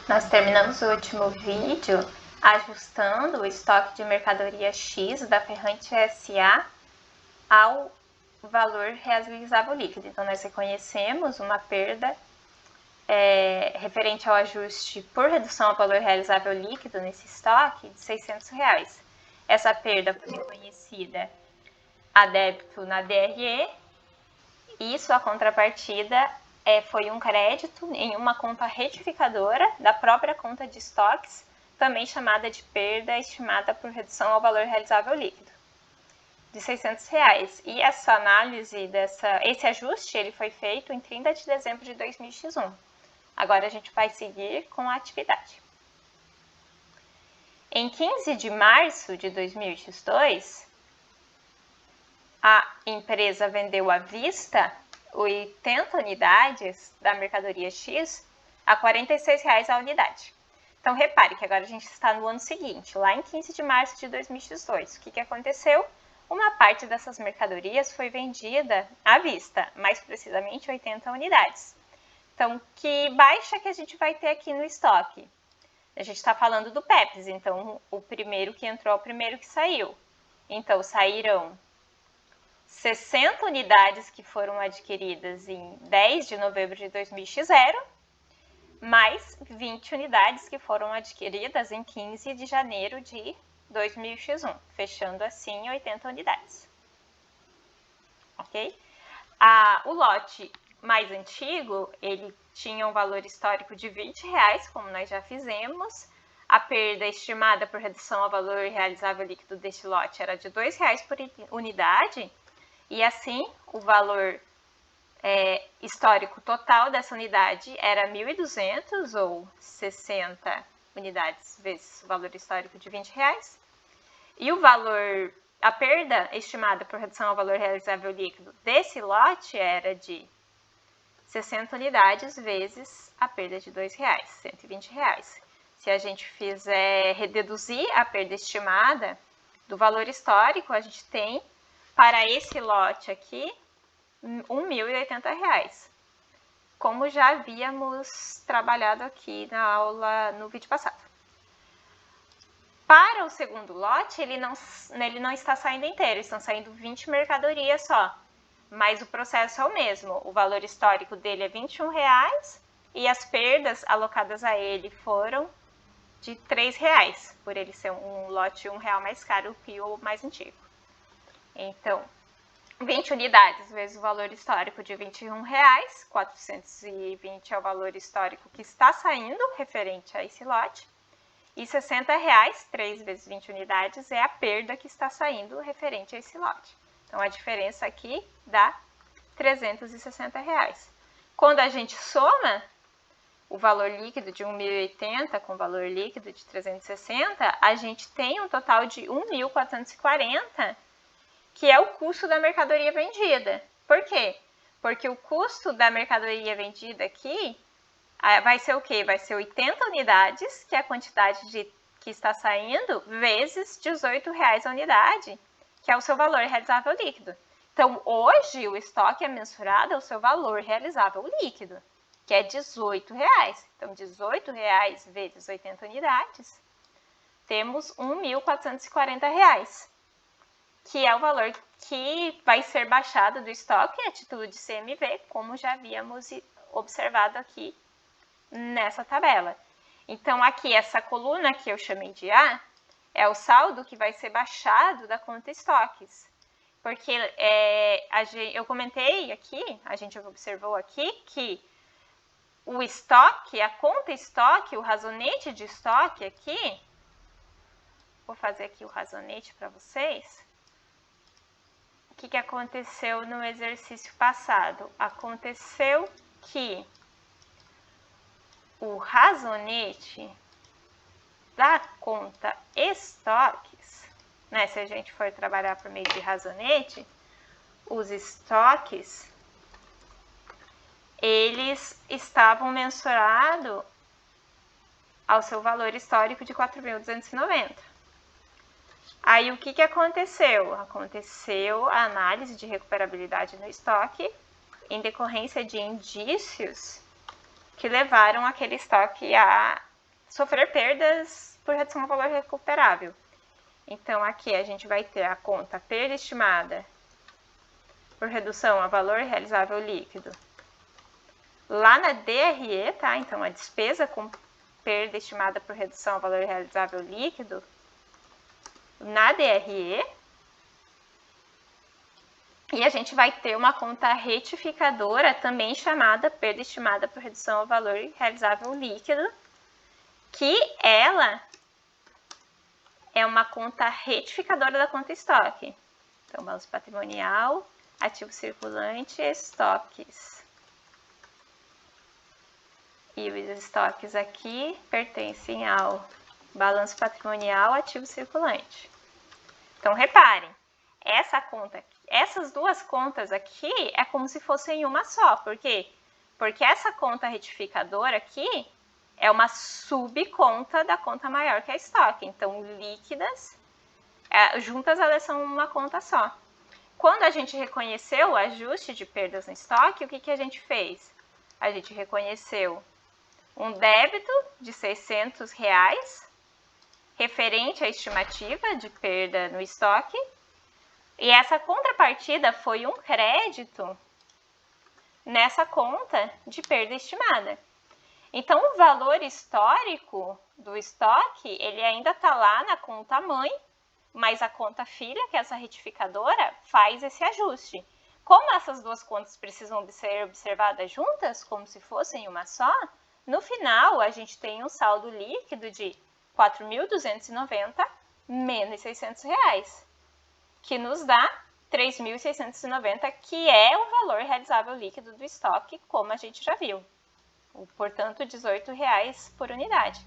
Nós terminamos o último vídeo ajustando o estoque de mercadoria X da Ferrante SA ao valor realizável líquido. Então, nós reconhecemos uma perda referente ao ajuste por redução ao valor realizável líquido nesse estoque de R$600. Essa perda foi reconhecida a débito na DRE e sua contrapartida foi um crédito em uma conta retificadora da própria conta de estoques, também chamada de perda estimada por redução ao valor realizável líquido, de R$600. E essa análise, esse ajuste, ele foi feito em 30 de dezembro de 2000x1. Agora a gente vai seguir com a atividade. Em 15 de março de 2000x2, a empresa vendeu à vista 80 unidades da mercadoria X a R$46 a unidade. Então, repare que agora a gente está no ano seguinte, lá em 15 de março de 2000x2. O que aconteceu? Uma parte dessas mercadorias foi vendida à vista, mais precisamente 80 unidades. Então, que baixa que a gente vai ter aqui no estoque? A gente está falando do PEPs, então o primeiro que entrou é o primeiro que saiu. Então, saíram 60 unidades que foram adquiridas em 10 de novembro de 2000x0, mais 20 unidades que foram adquiridas em 15 de janeiro de 2000x1, fechando assim 80 unidades. Ok? O lote mais antigo, ele tinha um valor histórico de R$20, como nós já fizemos. A perda estimada por redução ao valor realizável líquido deste lote era de R$2 por unidade. E assim, o valor histórico total dessa unidade era 1.200, ou 60 unidades vezes o valor histórico de R$20. E a perda estimada por redução ao valor realizável líquido desse lote era de 60 unidades vezes a perda de R$2, R$120. Se a gente fizer reduzir a perda estimada do valor histórico, a gente tem para esse lote aqui R$1.080, como já havíamos trabalhado aqui na aula no vídeo passado. Para o segundo lote, ele não está saindo inteiro, estão saindo 20 mercadorias só, mas o processo é o mesmo. O valor histórico dele é R$21 e as perdas alocadas a ele foram de R$3, por ele ser um lote R$1 mais caro que o mais antigo. Então, 20 unidades vezes o valor histórico de R$21, 420 é o valor histórico que está saindo referente a esse lote, e R$60, 3 vezes 20 unidades, é a perda que está saindo referente a esse lote. Então, a diferença aqui dá R$360. Quando a gente soma o valor líquido de 1.080 com o valor líquido de 360, a gente tem um total de 1.440, que é o custo da mercadoria vendida. Por quê? Porque o custo da mercadoria vendida aqui vai ser o quê? Vai ser 80 unidades, que é a quantidade que está saindo, vezes R$18 a unidade, que é o seu valor realizável líquido. Então, hoje, o estoque é mensurado ao seu valor realizável líquido, que é R$18. Então, R$18 vezes 80 unidades, temos R$1.440, que é o valor que vai ser baixado do estoque a título de CMV, como já havíamos observado aqui nessa tabela. Então, aqui, essa coluna que eu chamei de A, é o saldo que vai ser baixado da conta estoques. Porque eu comentei aqui, a gente observou aqui, que o estoque, a conta estoque, o razonete de estoque aqui, vou fazer aqui o razonete para vocês. O que aconteceu no exercício passado? Aconteceu que o razonete da conta estoques, né, se a gente for trabalhar por meio de razonete, os estoques, eles estavam mensurados ao seu valor histórico de 4.290. Aí, o que aconteceu? Aconteceu a análise de recuperabilidade no estoque em decorrência de indícios que levaram aquele estoque a sofrer perdas por redução ao valor recuperável. Então, aqui a gente vai ter a conta perda estimada por redução a valor realizável líquido. Lá na DRE, tá? Então, a despesa com perda estimada por redução ao valor realizável líquido, na DRE. E a gente vai ter uma conta retificadora, também chamada perda estimada por redução ao valor realizável líquido, que ela é uma conta retificadora da conta estoque. Então, balanço patrimonial, ativo circulante e estoques. E os estoques aqui pertencem ao balanço patrimonial, ativo circulante. Então, reparem, essas duas contas aqui é como se fossem uma só. Por quê? Porque essa conta retificadora aqui é uma subconta da conta maior que é estoque. Então, líquidas, juntas elas são uma conta só. Quando a gente reconheceu o ajuste de perdas no estoque, o que a gente fez? A gente reconheceu um débito de R$600 referente à estimativa de perda no estoque. E essa contrapartida foi um crédito nessa conta de perda estimada. Então, o valor histórico do estoque, ele ainda está lá na conta mãe, mas a conta filha, que é essa retificadora, faz esse ajuste. Como essas duas contas precisam ser observadas juntas, como se fossem uma só, no final a gente tem um saldo líquido de R$4.290 menos R$600, que nos dá R$3.690, que é o valor realizável líquido do estoque, como a gente já viu. Portanto, R$18 por unidade.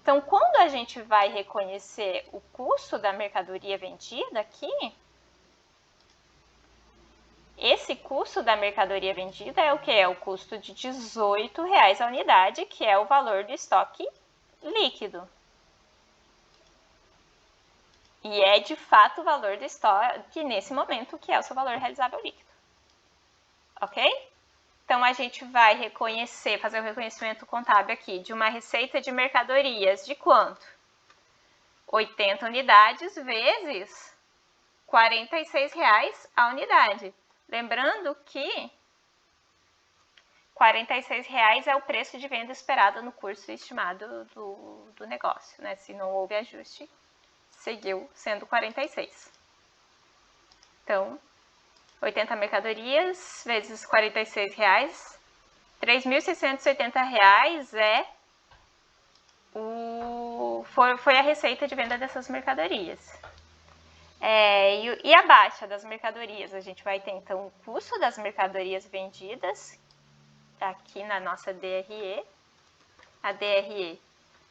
Então, quando a gente vai reconhecer o custo da mercadoria vendida aqui, esse custo da mercadoria vendida é o que? É o custo de R$18 a unidade, que é o valor do estoque líquido. E é de fato o valor do estoque nesse momento, que é o seu valor realizável líquido. Ok? Então, a gente vai fazer o reconhecimento contábil aqui de uma receita de mercadorias de quanto? 80 unidades vezes R$46 a unidade. Lembrando que R$46 é o preço de venda esperado no curso estimado do negócio, né? Se não houve ajuste, seguiu sendo 46. Então, 80 mercadorias vezes R$46, R$3.680 foi a receita de venda dessas mercadorias. E a baixa das mercadorias? A gente vai ter, então, o custo das mercadorias vendidas, aqui na nossa DRE. A DRE,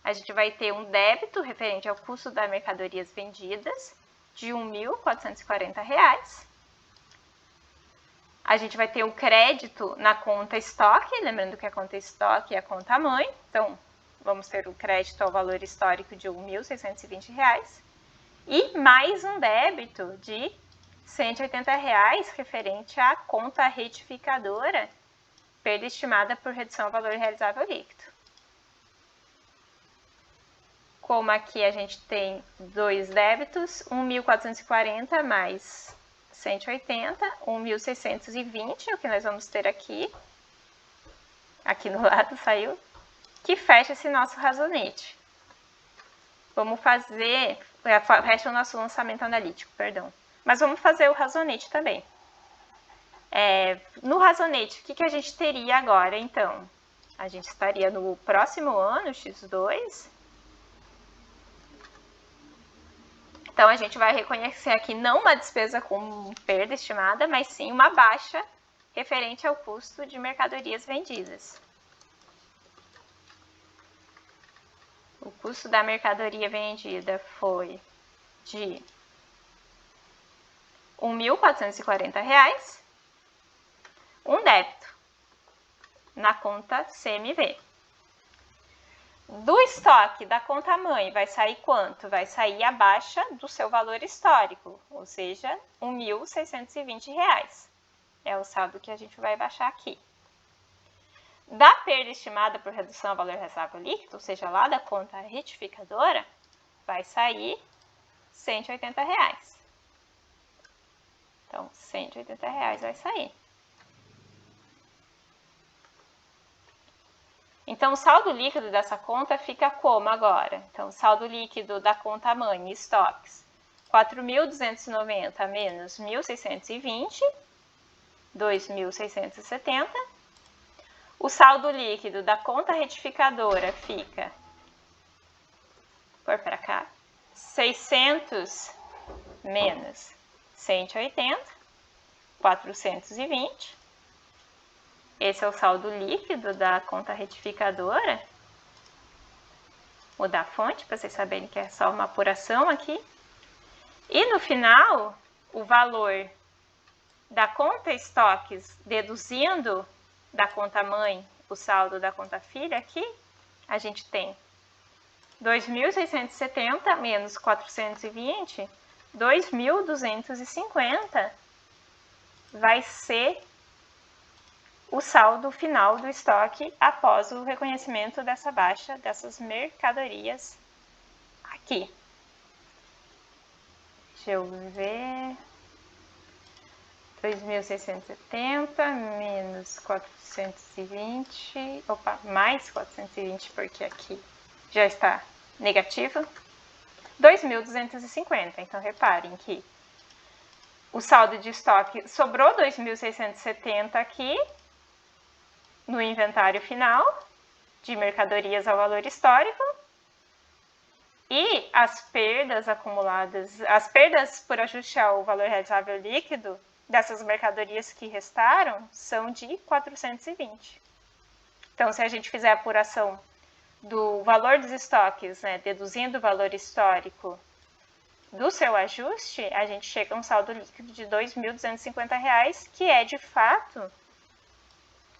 a gente vai ter um débito referente ao custo das mercadorias vendidas de R$1.440. A gente vai ter um crédito na conta estoque, lembrando que a conta estoque é a conta mãe. Então, vamos ter o crédito ao valor histórico de R$1.620. E mais um débito de R$180 referente à conta retificadora, perda estimada por redução ao valor realizável líquido. Como aqui a gente tem dois débitos, R$1.440 mais 180, 1.620, é o que nós vamos ter aqui. Aqui no lado saiu. Que fecha esse nosso razonete. Vamos fazer... Fecha o nosso lançamento analítico, perdão. Mas vamos fazer o razonete também. No razonete, o que a gente teria agora, então? A gente estaria no próximo ano, X2... Então, a gente vai reconhecer aqui não uma despesa com perda estimada, mas sim uma baixa referente ao custo de mercadorias vendidas. O custo da mercadoria vendida foi de R$1.440, um débito na conta CMV. Do estoque da conta mãe vai sair quanto? Vai sair a baixa do seu valor histórico, ou seja, R$1.620. É o saldo que a gente vai baixar aqui. da perda estimada por redução ao valor reservável líquido, ou seja, lá da conta retificadora, vai sair R$180. Então, R$180 vai sair. Então, o saldo líquido dessa conta fica como agora? Então, o saldo líquido da conta mãe, estoques, 4.290 menos 1.620, 2.670. O saldo líquido da conta retificadora fica, por para cá, 600 menos 180, 420. Esse é o saldo líquido da conta retificadora. Mudar a fonte para vocês saberem que é só uma apuração aqui. E no final, o valor da conta estoques, deduzindo da conta mãe o saldo da conta filha aqui, a gente tem 2.670 menos 420, 2.250 vai ser o saldo final do estoque após o reconhecimento dessa baixa dessas mercadorias aqui. Deixa eu ver. 2.670 menos 420, opa, mais 420, porque aqui já está negativo, 2.250. Então, reparem que o saldo de estoque sobrou 2.670 aqui no inventário final de mercadorias ao valor histórico, e as perdas acumuladas, as perdas por ajuste ao valor realizável líquido dessas mercadorias que restaram são de 420. Então, se a gente fizer a apuração do valor dos estoques, né, deduzindo o valor histórico do seu ajuste, a gente chega a um saldo líquido de R$2.250, que é de fato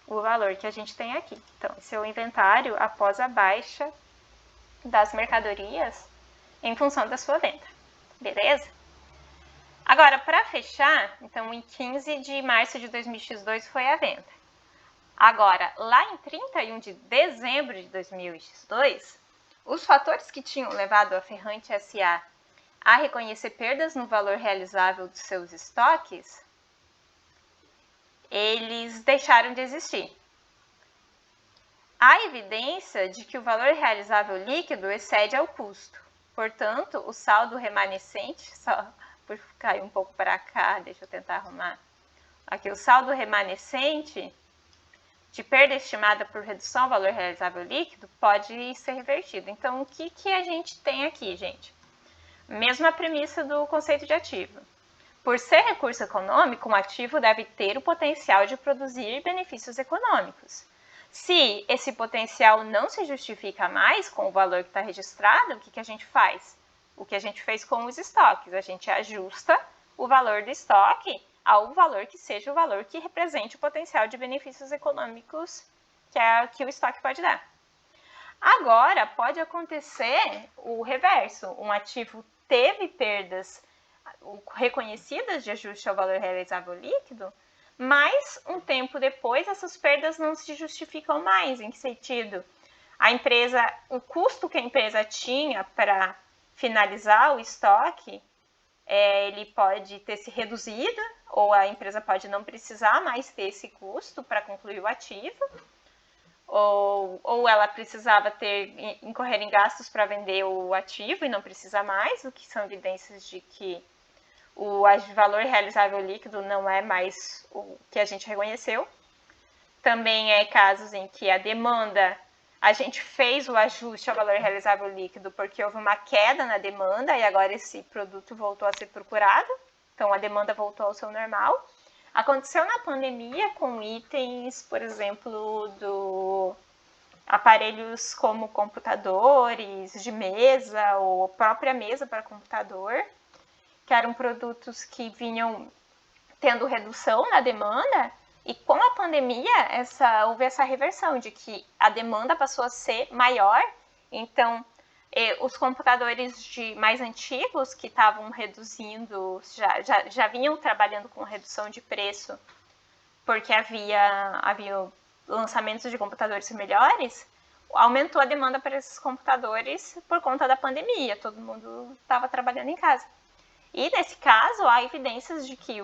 o valor que a gente tem aqui. Então, esse é o inventário após a baixa das mercadorias em função da sua venda. Beleza? Agora, para fechar, então em 15 de março de 2022 foi a venda. Agora, lá em 31 de dezembro de 2022, os fatores que tinham levado a Ferrante S.A. a reconhecer perdas no valor realizável dos seus estoques, eles deixaram de existir. Há evidência de que o valor realizável líquido excede ao custo. Portanto, o saldo remanescente, só por cair um pouco para cá, deixa eu tentar arrumar. Aqui, o saldo remanescente de perda estimada por redução ao valor realizável líquido pode ser revertido. Então, o que a gente tem aqui, gente? Mesma premissa do conceito de ativo. Por ser recurso econômico, um ativo deve ter o potencial de produzir benefícios econômicos. Se esse potencial não se justifica mais com o valor que está registrado, o que a gente faz? O que a gente fez com os estoques, a gente ajusta o valor do estoque ao valor que seja o valor que represente o potencial de benefícios econômicos que o estoque pode dar. Agora, pode acontecer o reverso, um ativo teve perdas reconhecidas de ajuste ao valor realizável líquido, mas um tempo depois essas perdas não se justificam mais. Em que sentido? O custo que a empresa tinha para finalizar o estoque, ele pode ter se reduzido, ou a empresa pode não precisar mais ter esse custo para concluir o ativo, ou ela precisava incorrer em gastos para vender o ativo e não precisa mais, o que são evidências de que o valor realizável líquido não é mais o que a gente reconheceu. Também casos em que a demanda, a gente fez o ajuste ao valor realizável líquido porque houve uma queda na demanda e agora esse produto voltou a ser procurado, então a demanda voltou ao seu normal. Aconteceu na pandemia com itens, por exemplo, aparelhos como computadores de mesa ou própria mesa para computador, que eram produtos que vinham tendo redução na demanda, e com a pandemia houve essa reversão de que a demanda passou a ser maior. Então, os computadores mais antigos que estavam reduzindo, já vinham trabalhando com redução de preço, porque havia lançamentos de computadores melhores, aumentou a demanda para esses computadores por conta da pandemia, todo mundo estava trabalhando em casa. E nesse caso, há evidências de que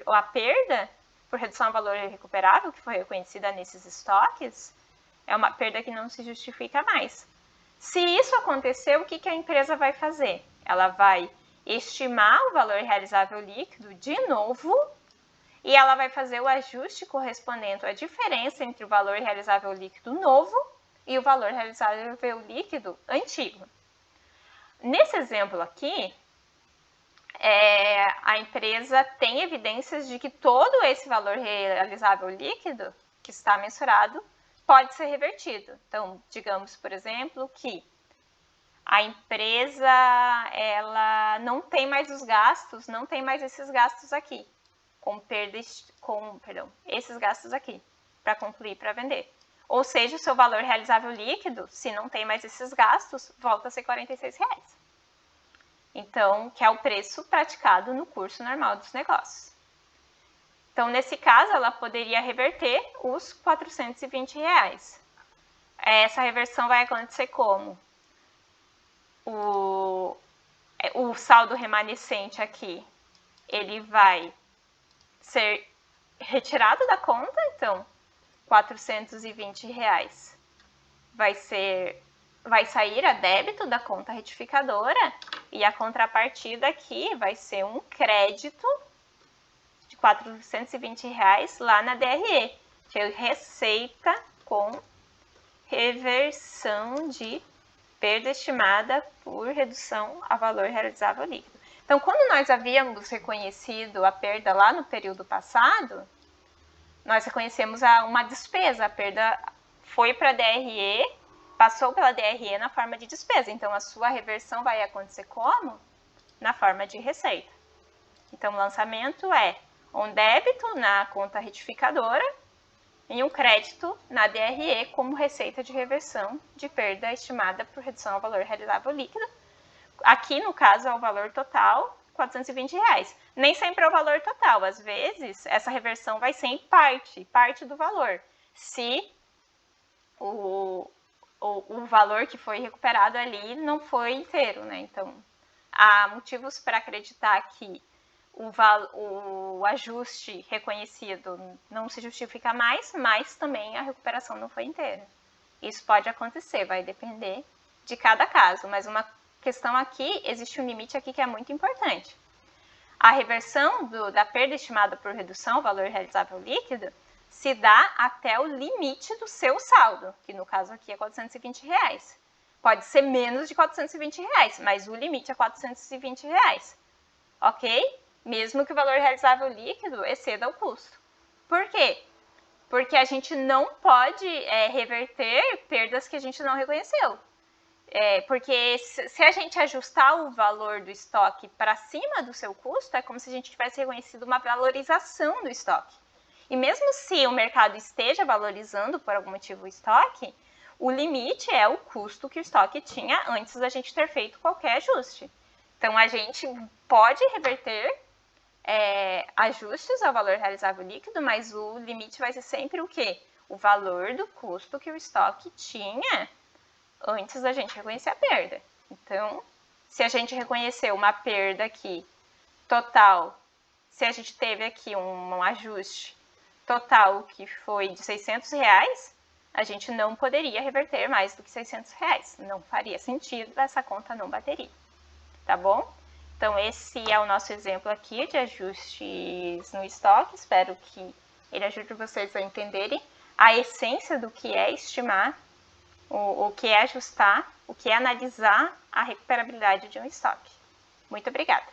a perda por redução ao valor recuperável, que foi reconhecida nesses estoques, é uma perda que não se justifica mais. Se isso acontecer, o que a empresa vai fazer? Ela vai estimar o valor realizável líquido de novo e ela vai fazer o ajuste correspondente à diferença entre o valor realizável líquido novo e o valor realizável líquido antigo. Nesse exemplo aqui, a empresa tem evidências de que todo esse valor realizável líquido que está mensurado pode ser revertido. Então, digamos, por exemplo, que a empresa ela não tem mais os gastos, não tem mais esses gastos aqui, esses gastos aqui, para concluir, para vender. Ou seja, o seu valor realizável líquido, se não tem mais esses gastos, volta a ser R$46. Então, que é o preço praticado no curso normal dos negócios. Então, nesse caso, ela poderia reverter os R$420. Essa reversão vai acontecer como? O saldo remanescente aqui, ele vai ser retirado da conta, então, R$420 vai sair a débito da conta retificadora e a contrapartida aqui vai ser um crédito de R$420 lá na DRE, que é receita com reversão de perda estimada por redução a valor realizável líquido. Então, quando nós havíamos reconhecido a perda lá no período passado, nós reconhecemos uma despesa, a perda foi para a DRE, passou pela DRE na forma de despesa, então a sua reversão vai acontecer como? Na forma de receita. Então, o lançamento é um débito na conta retificadora e um crédito na DRE como receita de reversão de perda estimada por redução ao valor realizável líquido. Aqui, no caso, é o valor total, R$420. Nem sempre é o valor total, às vezes essa reversão vai ser em parte do valor, se o valor que foi recuperado ali não foi inteiro, né? Então, há motivos para acreditar que o ajuste reconhecido não se justifica mais, mas também a recuperação não foi inteira. Isso pode acontecer, vai depender de cada caso, mas uma questão aqui, existe um limite aqui que é muito importante. A reversão da perda estimada por redução ao valor realizável líquido se dá até o limite do seu saldo, que no caso aqui é R$420. Pode ser menos de R$420, mas o limite é R$420, ok? Mesmo que o valor realizável líquido exceda o custo. Por quê? Porque a gente não pode reverter perdas que a gente não reconheceu. Porque se a gente ajustar o valor do estoque para cima do seu custo, é como se a gente tivesse reconhecido uma valorização do estoque. E mesmo se o mercado esteja valorizando por algum motivo o estoque, o limite é o custo que o estoque tinha antes da gente ter feito qualquer ajuste. Então, a gente pode reverter ajustes ao valor realizável líquido, mas o limite vai ser sempre o quê? O valor do custo que o estoque tinha antes da gente reconhecer a perda. Então, se a gente reconheceu uma perda aqui total, se a gente teve aqui um ajuste total que foi de R$600, a gente não poderia reverter mais do que R$600. Não faria sentido, essa conta não bateria. Tá bom? Então, esse é o nosso exemplo aqui de ajustes no estoque. Espero que ele ajude vocês a entenderem a essência do que é estimar, o que é ajustar, o que é analisar a recuperabilidade de um estoque. Muito obrigada!